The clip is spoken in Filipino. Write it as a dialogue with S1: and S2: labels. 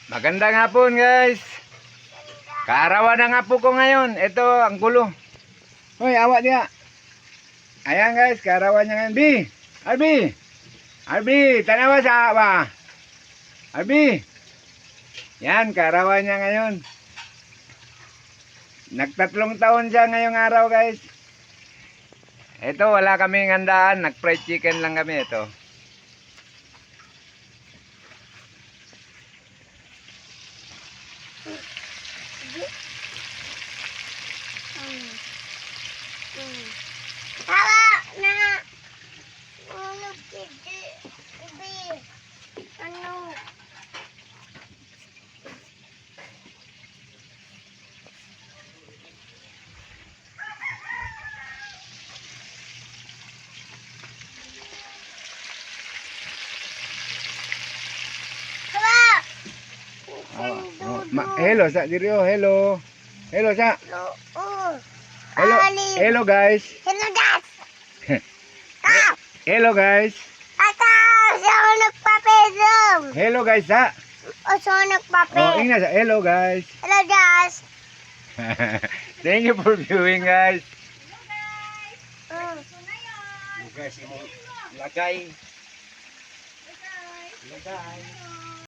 S1: Magandang hapon guys. Kaarawan ng apo ko ngayon. Ito ang gulo. Hoy, awak dia. Ayan guys, kaarawan niya ngayon. Arby, tanawa sa ba? Arby. Yan, kaarawan niya ngayon. Nagtatlong taon siya ngayong araw guys. Ito, wala kaming handaan. Nag-fried chicken lang kami ito.
S2: Tawa na. Ano kiti? Ano? Tawa.
S1: Hello sa Dirio, hello. Hello sa.
S2: Oo.
S1: Hello. Hello guys.
S2: Hello guys. Kap.
S1: Hello guys.
S2: Ata, siya nagpapedom.
S1: Hello guys sa.
S2: O siya
S1: Oh,
S2: nagpape.
S1: ingna sa hello guys.
S2: Hello guys.
S1: Thank you for viewing guys.
S2: Mm.
S1: Guys, imong lagay. Lagay.